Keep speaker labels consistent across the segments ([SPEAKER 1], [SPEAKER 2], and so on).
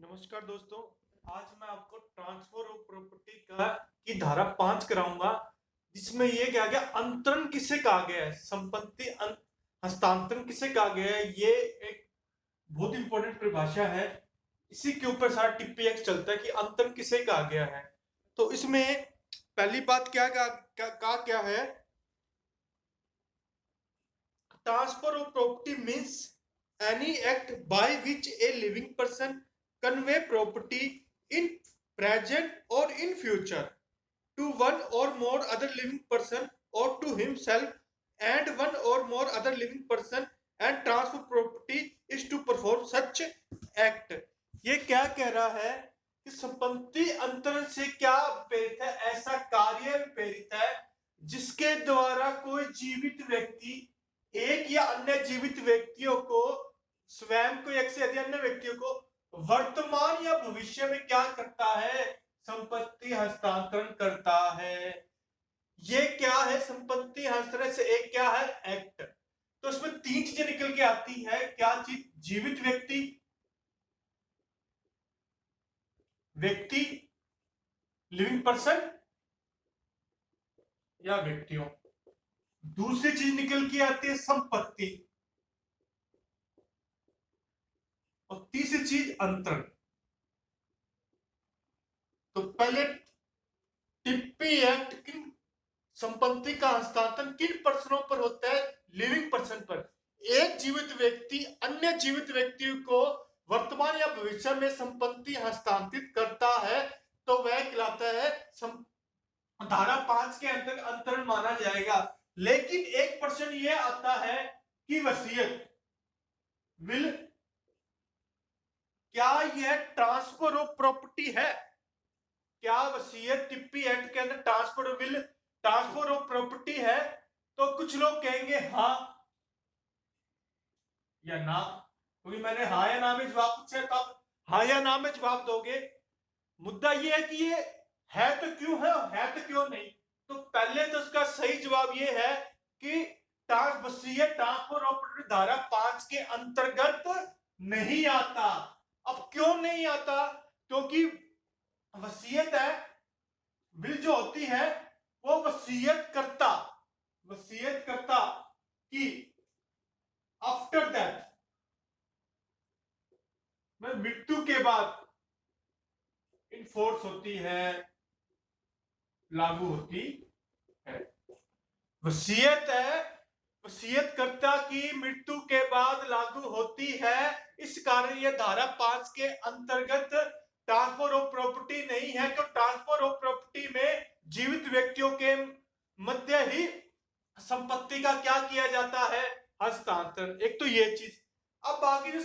[SPEAKER 1] नमस्कार दोस्तों। आज मैं आपको ट्रांसफर ऑफ प्रॉपर्टी का की धारा 5 कराऊंगा, जिसमें ये क्या गया, अंतरण किसे कहा गया है, संपत्ति हस्तांतरण किसे कहा गया है। ये एक बहुत इंपॉर्टेंट परिभाषा है। इसी के ऊपर सारा टिप्पी एक्ट चलता है कि अंतरण किसे कहा गया है। तो इसमें पहली बात क्या है, transfer of property means any act by which a living person convey property in present or in future to one or more other living person or to himself and one or more other living person and transfer property is to perform such act। ये क्या कह रहा है कि संपत्ति अंतरण से क्या प्रेरित है, ऐसा कार्य प्रेरित है जिसके द्वारा कोई जीवित व्यक्ति एक या अन्य जीवित व्यक्तियों को, स्वयं को एक से अधिक अन्य व्यक्तियों को वर्तमान या भविष्य में क्या करता है, संपत्ति हस्तांतरण करता है। ये क्या है, संपत्ति हस्तांतरण से एक क्या है, एक्ट। तो इसमें तीन चीजें निकल के आती है। क्या चीज, जीवित व्यक्ति, व्यक्ति लिविंग पर्सन या व्यक्तियों। दूसरी चीज निकल के आती है संपत्ति, और तीसरी चीज अंतरण। तो पहले टिप्पी एक्ट किन संपत्ति का हस्तांतरण किन पर्सनों पर होता है, लिविंग पर्सन पर। एक जीवित व्यक्ति अन्य जीवित व्यक्ति को वर्तमान या भविष्य में संपत्ति हस्तांतरित करता है तो वह कहलाता है धारा 5 के अंतर्गत अंतरण माना जाएगा। लेकिन एक प्रश्न यह आता है कि वसीयत विल, क्या यह ट्रांसफर ऑफ प्रॉपर्टी है? क्या वसीयत टिप्पी एक्ट के अंदर ट्रांसफर ऑफ प्रॉपर्टी है? तो कुछ लोग कहेंगे हाँ या ना, क्योंकि मैंने हाँ या ना में जवाब पूछा, तब हाँ या ना में जवाब दोगे। मुद्दा ये है कि ये है तो क्यों है तो क्यों नहीं। तो पहले तो उसका सही जवाब ये है कि वसीयत ट्रांसफर ऑफ प्रॉपर्टी धारा 5 के अंतर्गत नहीं आता। अब क्यों नहीं आता? क्योंकि वसीयत है, विल जो होती है वो वसीयत करता कि आफ्टर दैट, मैं मृत्यु के बाद इनफोर्स होती है, लागू होती है। वसीयतकर्ता की मृत्यु के बाद लागू होती है। इस कारण यह धारा 5 के अंतर्गत ट्रांसफर ऑफ प्रॉपर्टी नहीं है। तो ट्रांसफर ऑफ प्रॉपर्टी में जीवित व्यक्तियों के मध्य ही संपत्ति का क्या किया जाता है, हस्तांतरण। एक तो ये चीज। अब बाकी जो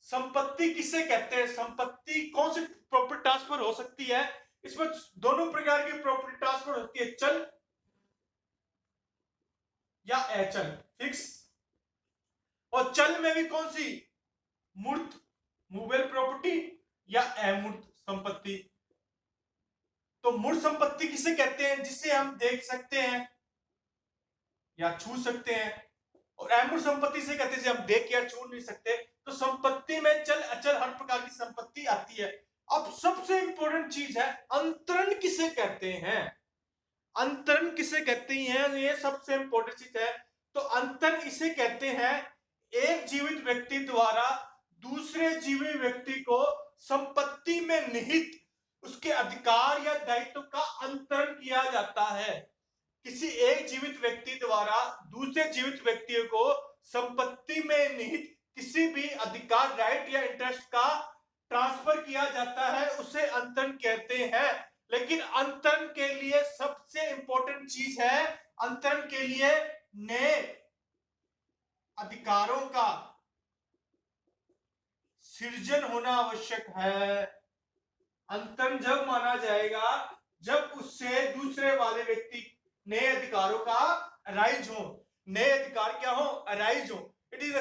[SPEAKER 1] संपत्ति किसे कहते हैं, संपत्ति कौन सी प्रॉपर्टी ट्रांसफर हो सकती है? इसमें दोनों प्रकार की प्रॉपर्टी ट्रांसफर होती है, चल या अचल, फिक्स। और चल में भी कौन सी, मूर्त मूवेबल प्रॉपर्टी या अमूर्त संपत्ति। तो मूर्त संपत्ति किसे कहते हैं, जिसे हम देख सकते हैं या छू सकते हैं, और अमूर्त संपत्ति से कहते हैं जिसे हम देख या छू नहीं सकते। तो संपत्ति में चल अचल हर प्रकार की संपत्ति आती है। अब सबसे इंपॉर्टेंट चीज है, अंतरण किसे कहते हैं, अंतरण किसे कहते हैं, ये सबसे इंपॉर्टेंट चीज है। तो अंतरण इसे कहते हैं एक जीवित व्यक्ति द्वारा दूसरे जीवित व्यक्ति को संपत्ति में निहित उसके अधिकार या दायित्व का अंतरण किया जाता है। किसी एक जीवित व्यक्ति द्वारा दूसरे जीवित व्यक्ति को संपत्ति में निहित किसी भी अधिकार, राइट या इंटरेस्ट का ट्रांसफर किया जाता है, उसे अंतरण कहते हैं। लेकिन अंतरण के लिए सबसे इंपॉर्टेंट चीज है, अंतरण के लिए नए अधिकारों का सृजन होना आवश्यक है। अंतरण जब माना जाएगा जब उससे दूसरे वाले व्यक्ति नए अधिकारों का अराइज हो, नए अधिकार क्या हो, अराइज हो, इट इज,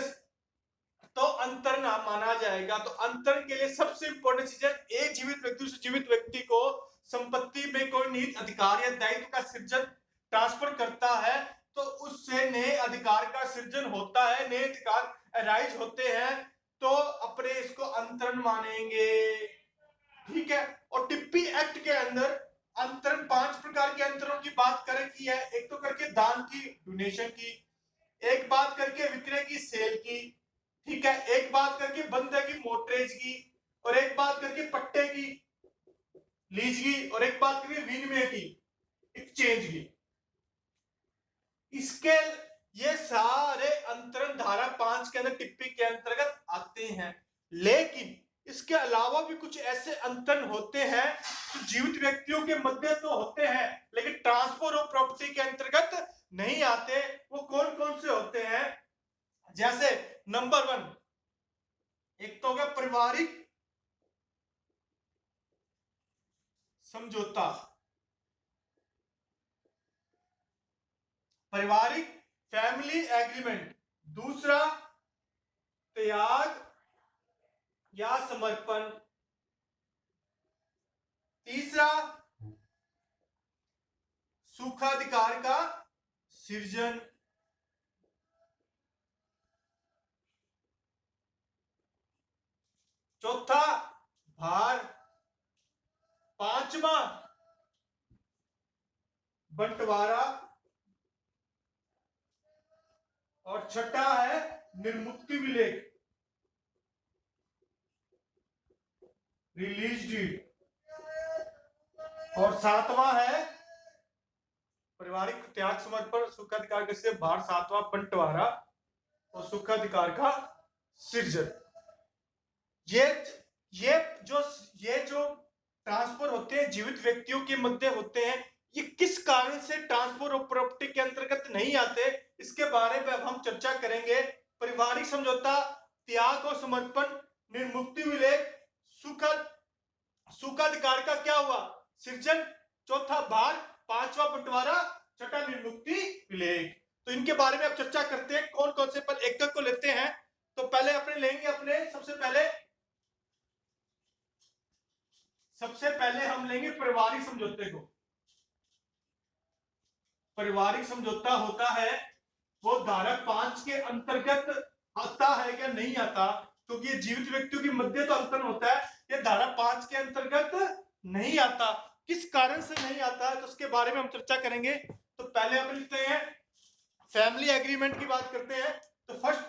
[SPEAKER 1] तो अंतरण माना जाएगा। तो अंतरण के लिए सबसे इंपॉर्टेंट चीज है, एक जीवित व्यक्ति दूसरे जीवित व्यक्ति को संपत्ति में कोई निहित अधिकार या दायित्व का सृजन ट्रांसफर करता है तो उससे नए अधिकार का सृजन होता है, नए अधिकार अराइज होते हैं। तो अपने इसको अंतरण मानेंगे, ठीक है। और टिप्पी एक्ट के अंदर अंतरण 5 प्रकार के अंतरों की बात करें की है। एक तो करके दान की, डोनेशन की, एक बात करके विक्रय की, सेल की, ठीक है, एक बात करके बंधक की, मोटरेज की, और एक बात करके पट्टे की, लीज की, और एक बात करके विनिमय की, एक्सचेंज की। इसके ये सारे अंतरण धारा 5 के अंदर टिप्पी के अंतर्गत आते हैं। लेकिन इसके अलावा भी कुछ ऐसे अंतरण होते हैं जो जीवित व्यक्तियों के मध्य तो होते हैं लेकिन ट्रांसफर ऑफ प्रॉपर्टी के अंतर्गत नहीं आते। वो कौन कौन से होते हैं? जैसे नंबर 1, एक तो हो गया पारिवारिक समझौता, पारिवारिक फैमिली एग्रीमेंट। दूसरा त्याग या समर्पण। तीसरा सुखाधिकार का सृजन। चौथा भार। पांचवा बंटवारा। और छठा है निर्मुक्ति विलेख, रिलीज डीड। और सातवां है पारिवारिक त्याग समर्पण, सुखाधिकार का से भार। सातवां बंटवारा और सुखाधिकार का सृजन। ये जो ट्रांसफर होते हैं जीवित व्यक्तियों के मध्य होते हैं, ये किस कारण से ट्रांसफर ऑफ प्रॉपर्टी के अंतर्गत नहीं आते, इसके बारे में अब हम चर्चा करेंगे। पारिवारिक समझौता, त्याग और समर्पण, निर्मुक्ति विलेख, सुखाधिकार का क्या हुआ? सृजन। चौथा भार, पांचवा बंटवारा, छठा निर्मुक्ति विलेख। तो इनके बारे में अब चर्चा करते हैं कौन कौन से, पर एक एक को लेते हैं। तो पहले अपने लेंगे सबसे पहले हम लेंगे पारिवारिक समझौते को। पारिवारिक समझौता होता है वो धारा 5 के अंतर्गत आता है क्या नहीं आता, क्योंकि ये जीवित व्यक्तियों के मध्य तो अंतर होता है, ये धारा 5 के अंतर्गत नहीं आता। किस कारण से नहीं आता है तो उसके बारे में हम चर्चा करेंगे। तो पहले हम लिखते हैं फैमिली एग्रीमेंट की बात करते हैं। तो फर्स्ट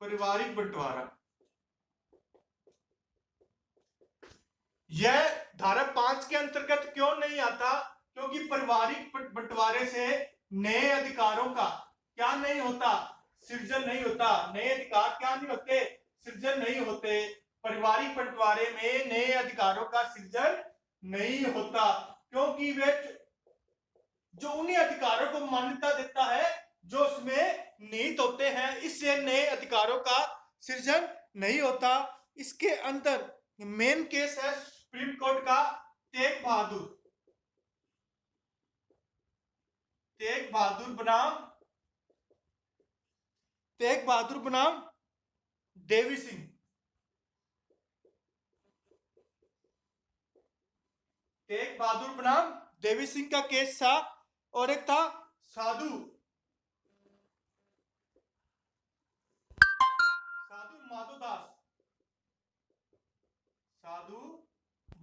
[SPEAKER 1] पारिवारिक बंटवारा, यह धारा 5 के अंतर्गत क्यों नहीं आता? क्योंकि पारिवारिक बंटवारे से नए अधिकारों का क्या नहीं होता? सृजन नहीं होता। नए अधिकार क्या नहीं होते? सृजन नहीं होते। पारिवारिक बंटवारे में नए अधिकारों का सृजन नहीं होता, क्योंकि वे जो उन्हीं अधिकारों को मान्यता देता है जो उसमें निहित होते हैं, इससे नए अधिकारों का सृजन नहीं होता। इसके अंदर मेन केस है सुप्रीम कोर्ट का तेग बहादुर बनाम देवी सिंह। तेग बहादुर बनाम देवी सिंह का केस था। और एक था साधु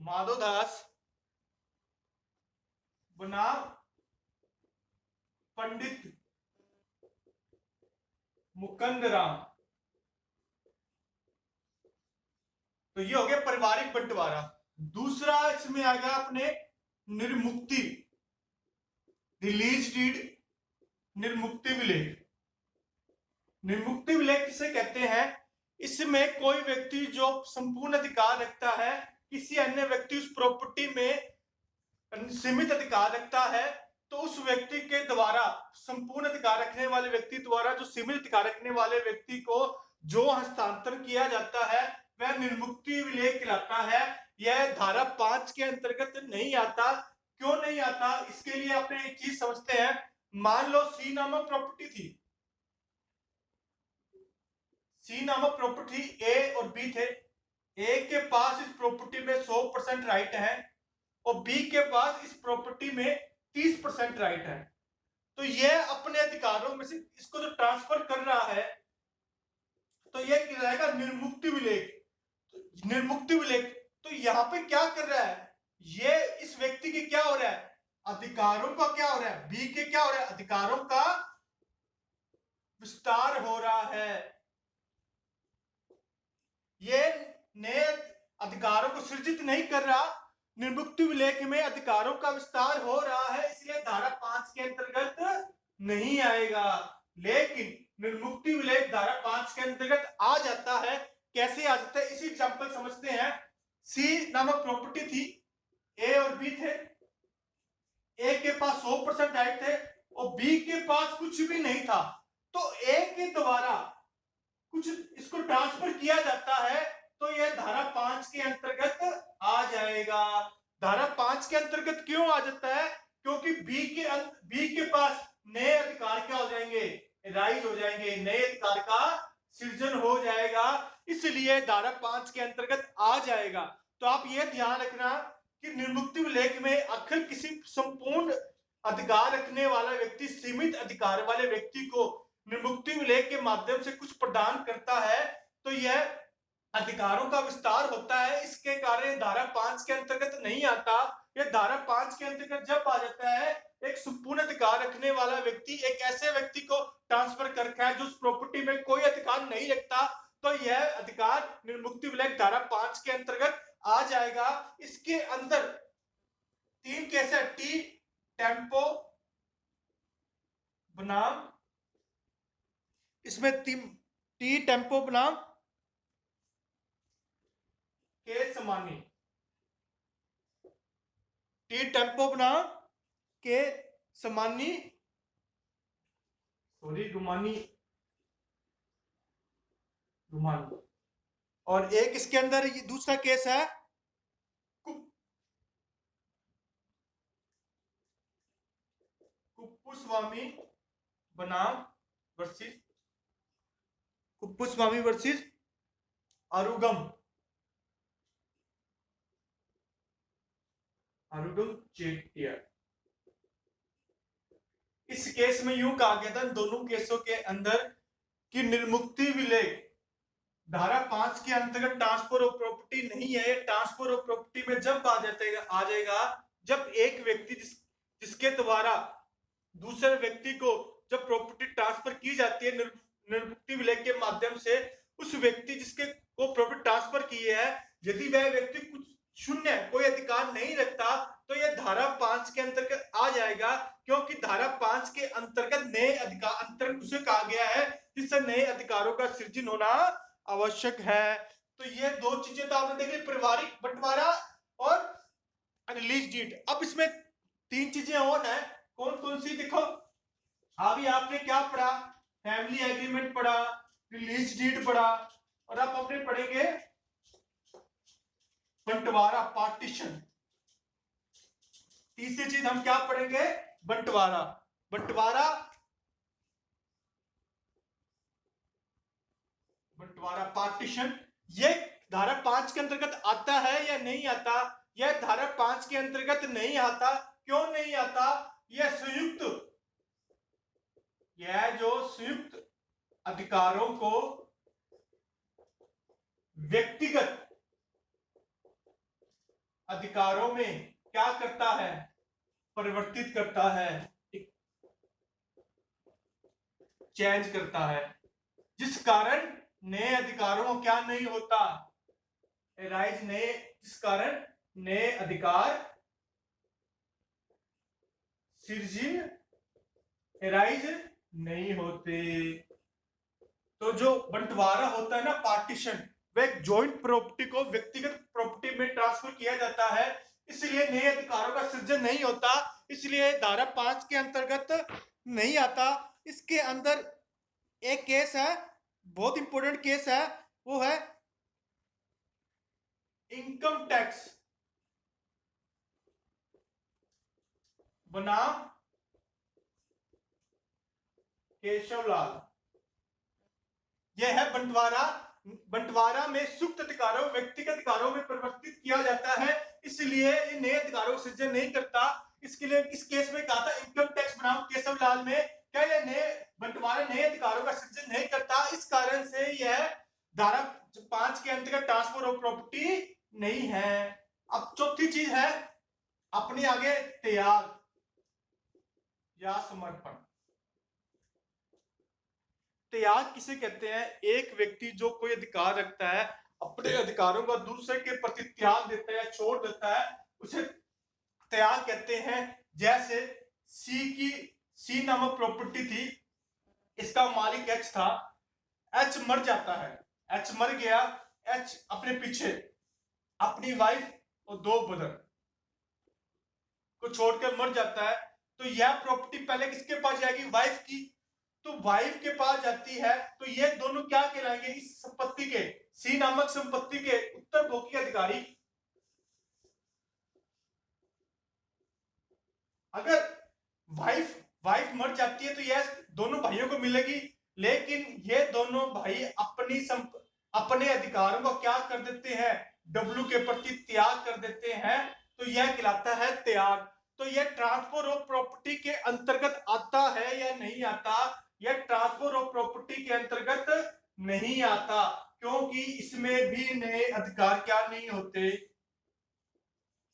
[SPEAKER 1] माधोदास बनाम पंडित मुकुंद राम। तो ये हो गया पारिवारिक बंटवारा। दूसरा इसमें आ गया अपने निर्मुक्ति, रिलीज डीड, निर्मुक्ति विलेख। निर्मुक्ति विलेख किसे कहते हैं? इसमें कोई व्यक्ति जो संपूर्ण अधिकार रखता है, किसी अन्य व्यक्ति उस प्रॉपर्टी में सीमित अधिकार रखता है, तो उस व्यक्ति के द्वारा, संपूर्ण अधिकार रखने वाले व्यक्ति द्वारा जो सीमित अधिकार रखने वाले व्यक्ति को जो हस्तांतरण किया जाता है वह निर्मुक्ति विलेख कहलाता है। यह धारा 5 के अंतर्गत नहीं आता। क्यों नहीं आता? इसके लिए अपने एक चीज समझते हैं। मान लो सी नामक प्रॉपर्टी थी, सी नामक प्रॉपर्टी ए और बी थे। ए के पास इस प्रॉपर्टी में 100% राइट है और बी के पास इस प्रॉपर्टी में 30% राइट है। तो यह अपने अधिकारों में से इसको जो ट्रांसफर कर रहा है तो यह कहलाएगा निर्मुक्ति विलेख। निर्मुक्ति विलेख, तो यहाँ पे क्या कर रहा है, ये इस व्यक्ति के क्या हो रहा है, अधिकारों का क्या हो रहा है, बी के क्या हो रहा है, अधिकारों का विस्तार हो रहा है। ये नए अधिकारों को सृजित नहीं कर रहा, निर्मुक्ति विलेख में अधिकारों का विस्तार हो रहा है, इसलिए धारा 5 के अंतर्गत नहीं आएगा। लेकिन निर्मुक्ति विलेख धारा 5 के अंतर्गत आ जाता है। कैसे आ जाता है, इसी एग्जांपल समझते हैं। सी नामक प्रॉपर्टी थी, ए और बी थे। ए के पास 100% राइट थे और बी के पास कुछ भी नहीं था, तो ए के द्वारा कुछ इसको ट्रांसफर किया जाता है, तो यह धारा 5 के अंतर्गत आ जाएगा। धारा 5 के अंतर्गत क्यों आ जाता है, क्योंकि बी के पास नए अधिकार क्या हो जाएंगे, राइज हो जाएंगे, नए अधिकार का सृजन हो जाएगा, इसलिए धारा 5 के अंतर्गत आ जाएगा। तो आप यह ध्यान रखना कि निर्मुक्ति विलेख में आखिर किसी संपूर्ण अधिकार रखने वाला व्यक्ति सीमित अधिकार वाले व्यक्ति को निर्मुक्ति विलेख के माध्यम से कुछ प्रदान करता है, तो यह अधिकारों का विस्तार होता है। इसके कारण धारा 5 के अंतर्गत नहीं आता। यह धारा 5 के अंतर्गत जब आ जाता है, एक संपूर्ण अधिकार रखने वाला व्यक्ति एक ऐसे व्यक्ति को ट्रांसफर करता है जो उस प्रॉपर्टी में कोई अधिकार नहीं रखता, तो यह अधिकार निर्मुक्ति विलेख धारा 5 के अंतर्गत आ जाएगा। इसके अंदर 3 केस है, टी टेम्पो बनाम, इसमें टी टेम्पो बनाम के समानी, टी टेम्पो बनाम के समानी, गुमानी, और एक इसके अंदर ये दूसरा केस है कुप्पुस्वामी बनाम वर्सेस कुप्पुस्वामी वर्सेस आरुगम चेट्टियर। इस केस में यूं कहा गया था दोनों केसों के अंदर कि निर्मुक्ति विलेख धारा 5 के अंतर्गत ट्रांसफर ऑफ प्रॉपर्टी नहीं है। ट्रांसफर ऑफ प्रॉपर्टी में जब आ जाएगा जब एक व्यक्ति जिसके द्वारा दूसरे व्यक्ति को जब प्रॉपर्टी ट्रांसफर की जाती है निर्मुक्ति विलेख के माध्यम से, उस व्यक्ति जिसके को प्रॉपर्टी ट्रांसफर की है, यदि वह व्यक्ति कुछ शून्य कोई अधिकार नहीं रखता, तो यह धारा 5 के अंतर्गत आ जाएगा, क्योंकि धारा 5 के अंतर्गत नए अधिकार अंतर्गत उसे कहा गया है जिससे नए अधिकारों का सृजन होना आवश्यक है। तो ये दो चीजें तो आपने देखी, पारिवारिक बंटवारा और रिलीज डीड। अब इसमें 3 चीजें और है, कौन कौन सी देखो। अभी आपने क्या पढ़ा, फैमिली एग्रीमेंट पढ़ा, रिलीज डीड पढ़ा, और आप अपने पढ़ेंगे बंटवारा, पार्टीशन। तीसरी चीज हम क्या पढ़ेंगे, बंटवारा। पार्टीशन। ये धारा 5 के अंतर्गत आता है या नहीं आता? यह धारा 5 के अंतर्गत नहीं आता। क्यों नहीं आता? यह जो संयुक्त अधिकारों को व्यक्तिगत अधिकारों में क्या करता है, परिवर्तित करता है, चेंज करता है, जिस कारण नए अधिकारों को क्या नहीं होता, एराइज जिस कारण नए अधिकार सृजन एराइज नहीं होते। तो जो बंटवारा होता है ना, पार्टीशन, वह एक जॉइंट प्रॉपर्टी को व्यक्तिगत प्रॉपर्टी में ट्रांसफर किया जाता है, इसलिए नए अधिकारों का सृजन नहीं होता, इसलिए धारा 5 के अंतर्गत नहीं आता। इसके अंदर एक केस है, बहुत इंपॉर्टेंट केस है, वो है इनकम टैक्स बनाम केशवलाल। यह है बंटवारा। बंटवारा में सुक्त अधिकारों व्यक्तिगत अधिकारों में परिवर्तित किया जाता है, इसलिए ये नए अधिकारों का सृजन नहीं करता। इसके लिए इस केस में कहा था इनकम टैक्स बनाम केशवलाल में, क्या यह नए बंटवारे नए अधिकारों का सृजन नहीं करता, इस कारण से यह धारा 5 के अंतर्गत ट्रांसफर ऑफ प्रॉपर्टी नहीं है। अब चौथी चीज है अपने आगे त्याग या समर्पण। त्याग किसे कहते हैं? एक व्यक्ति जो कोई अधिकार रखता है, अपने अधिकारों का दूसरे के प्रति त्याग देता है या छोड़ देता है, उसे त्याग कहते हैं। जैसे सी नामक प्रॉपर्टी थी, इसका मालिक एच था, एच मर जाता है, एच मर गया, एच अपने पीछे अपनी वाइफ और 2 ब्रदर को छोड़कर मर जाता है, तो यह प्रॉपर्टी पहले किसके पास जाएगी? वाइफ की। तो वाइफ के पास जाती है, तो ये दोनों क्या कहलाएंगे? इस संपत्ति के, सी नामक संपत्ति के उत्तरभोगी अधिकारी। अगर वाइफ मर जाती है तो यह दोनों भाइयों को मिलेगी, लेकिन ये दोनों भाई अपने अधिकारों को क्या कर देते हैं? डब्ल्यू के प्रति त्याग कर देते हैं, तो यह कहलाता है त्याग। तो यह ट्रांसफर ऑफ प्रॉपर्टी के अंतर्गत आता है या नहीं आता? यह ट्रांसफर ऑफ प्रॉपर्टी के अंतर्गत नहीं आता, क्योंकि इसमें भी नए अधिकार क्या नहीं होते?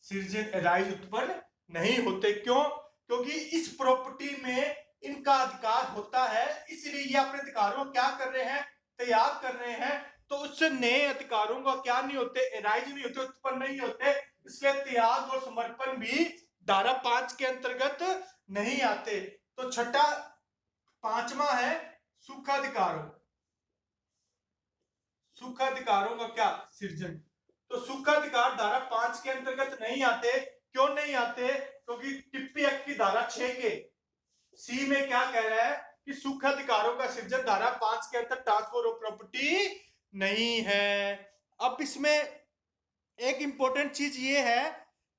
[SPEAKER 1] सृजन राइज उत्पन्न नहीं होते। क्यों? क्योंकि इस प्रॉपर्टी में इनका अधिकार होता है, इसलिए ये अपने अधिकारों को क्या कर रहे हैं? त्याग कर रहे हैं। तो उससे नए अधिकारों का क्या नहीं होते? राइज नहीं होते, उत्पन्न नहीं होते। इसलिए त्याग और समर्पण भी धारा 5 के अंतर्गत नहीं आते। तो छठा 5वां है सुखाधिकारों। सुखाधिकारों का क्या? सृजन। तो सुखाधिकार धारा 5 के अंतर्गत नहीं आते। क्यों नहीं आते? क्योंकि टिप्पी एक्ट की धारा 6 के सी में क्या कह रहा है कि सुखाधिकारों का सृजन धारा 5 के अंतर्गत ट्रांसफर ऑफ प्रॉपर्टी नहीं है। अब इसमें एक इंपॉर्टेंट चीज ये है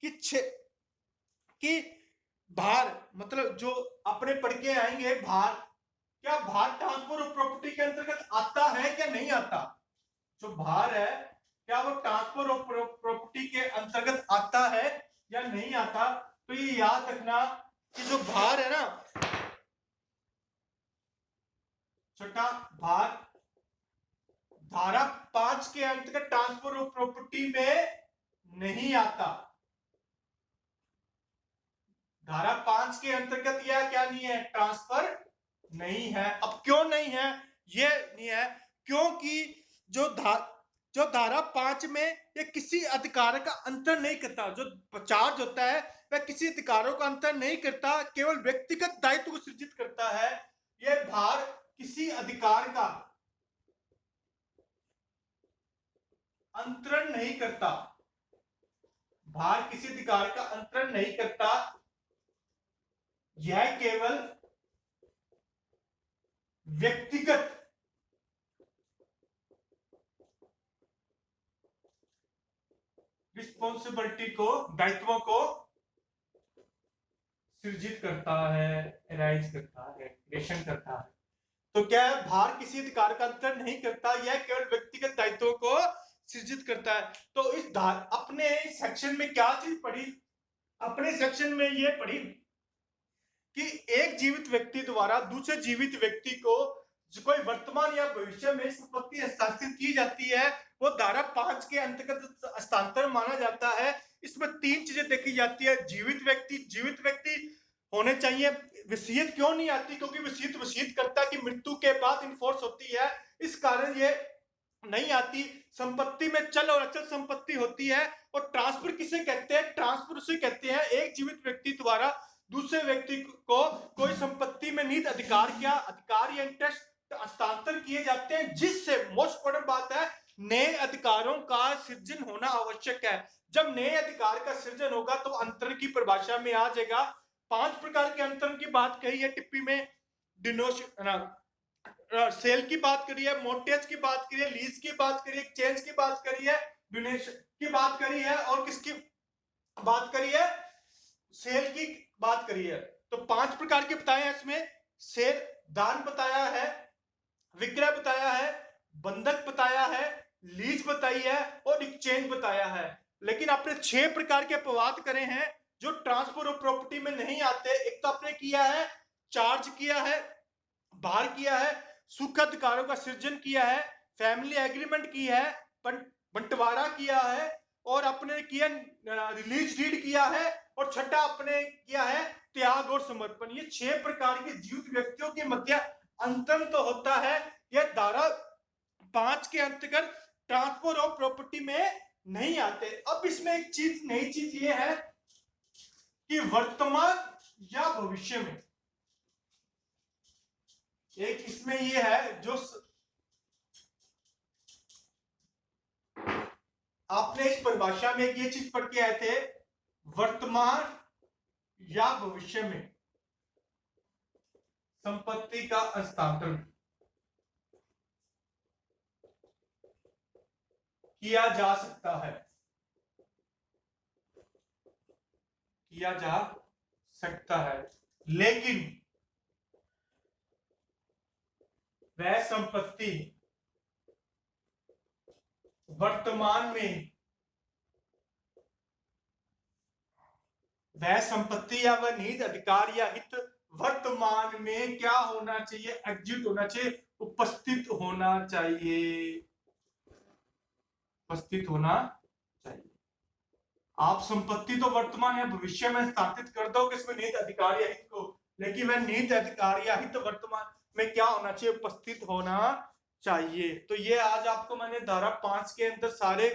[SPEAKER 1] कि भार, मतलब जो अपने पढ़ के आएंगे भार, क्या भार ट्रांसफर ऑफ प्रॉपर्टी के अंतर्गत आता है क्या नहीं आता? जो भार है क्या वो ट्रांसफर ऑफ प्रॉपर्टी के अंतर्गत आता है या नहीं आता? तो ये याद रखना कि जो भार है ना, छठा भार धारा 5 के अंतर्गत ट्रांसफर ऑफ प्रॉपर्टी में नहीं आता। धारा 5 के अंतर्गत यह क्या नहीं है? ट्रांसफर नहीं है। अब क्यों नहीं है? ये नहीं है क्योंकि जो धारा 5 में ये किसी अधिकार का अंतर नहीं करता। जो चार्ज होता है वह किसी अधिकारों का अंतर नहीं करता, केवल व्यक्तिगत दायित्व को सृजित करता है। यह भार किसी अधिकार का अंतरण नहीं करता, भार किसी अधिकार का अंतरण नहीं करता, यह केवल व्यक्तिगत रिस्पॉन्सिबिलिटी को, दायित्वों को सृजित करता है, राइज करता है, क्रिएशन करता है। तो क्या है? भार किसी अधिकार का अंतर नहीं करता, यह केवल व्यक्तिगत दायित्वों को सृजित करता है। तो इस अपने सेक्शन में क्या चीज पढ़ी? अपने सेक्शन में यह पढ़ी कि एक जीवित व्यक्ति द्वारा दूसरे जीवित व्यक्ति को जो कोई वर्तमान या भविष्य में संपत्ति हस्तांतरित की जाती है, वो धारा 5 के अंतर्गत हस्तांतरण माना जाता है। इसमें 3 चीजें देखी जाती है। जीवित व्यक्ति होने चाहिए। वसीयत क्यों नहीं आती? क्योंकि वसीयत करता है कि मृत्यु के बाद इन्फोर्स होती है, इस कारण ये नहीं आती। संपत्ति में चल और अचल संपत्ति होती है। और ट्रांसफर किसे कहते हैं? ट्रांसफर उसे कहते हैं एक जीवित व्यक्ति द्वारा दूसरे व्यक्ति को कोई संपत्ति में निहित अधिकार या इंटरेस्ट हस्तांतरण किए जाते हैं, जिससे मोस्ट इंपॉर्टेंट बात है नए अधिकारों का सृजन होना आवश्यक है। जब नए अधिकार का सृजन होगा तो अंतरण की परिभाषा में आ जाएगा। 5 प्रकार के अंतरण की बात कही है टिप्पी में। सेल की बात करी है, मोर्टेज की बात करी है, लीज की बात करी है, एक्सचेंज की बात करी है, डोनेशन की बात करी है, और किसकी बात करी है? सेल की बात करी है। तो 5 प्रकार के बताए हैं इसमें। सेल दान बताया है, विक्रय बताया है, बंधक बताया है, लीज बताई है और एक्सचेंज बताया है। लेकिन आपने 6 प्रकार के अपवाद करे हैं, जो ट्रांसफर ऑफ प्रॉपर्टी में नहीं आते, एक तो आपने किया है चार्ज किया है, भार किया है, सुख अधिकारों का सृजन किया है, फैमिली एग्रीमेंट की है, बंटवारा किया है, और अपने किया रिलीज डीड किया है, और छठा अपने किया है त्याग और समर्पण। ये 6 प्रकार के जीवित व्यक्तियों के मध्य अंतर तो होता है, यह धारा 5 के अंतर्गत ट्रांसफर ऑफ प्रॉपर्टी में नहीं आते। अब इसमें एक चीज, नई चीज ये है कि वर्तमान या भविष्य में, एक इसमें ये है जो आपने इस परिभाषा में ये चीज पढ़ के आए थे, वर्तमान या भविष्य में संपत्ति का हस्तांतरण किया जा सकता है, किया जा सकता है, लेकिन वह संपत्ति वर्तमान में, वह संपत्ति या वह निहित अधिकार या हित वर्तमान में क्या होना चाहिए, एग्जिट होना चाहिए, उपस्थित होना चाहिए, उपस्थित होना चाहिए। आप संपत्ति तो वर्तमान या भविष्य में स्थापित कर दो इसमें निहित अधिकार या हित को, लेकिन वह निहित अधिकार या हित वर्तमान में क्या होना चाहिए, उपस्थित होना चाहिए। तो ये आज आपको मैंने धारा 5 के अंदर सारे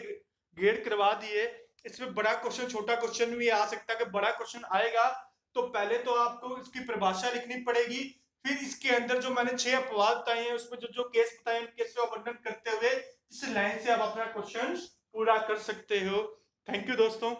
[SPEAKER 1] ग्रेड करवा दिए। इसमें बड़ा क्वेश्चन छोटा क्वेश्चन भी आ सकता है। कि बड़ा क्वेश्चन आएगा तो पहले तो आपको इसकी परिभाषा लिखनी पड़ेगी, फिर इसके अंदर जो मैंने 6 अपवाद बताए हैं उसमें जो केस बताए हैं केस का वर्णन करते हुए इस लाइन से आप अपना क्वेश्चन पूरा कर सकते हो। थैंक यू दोस्तों।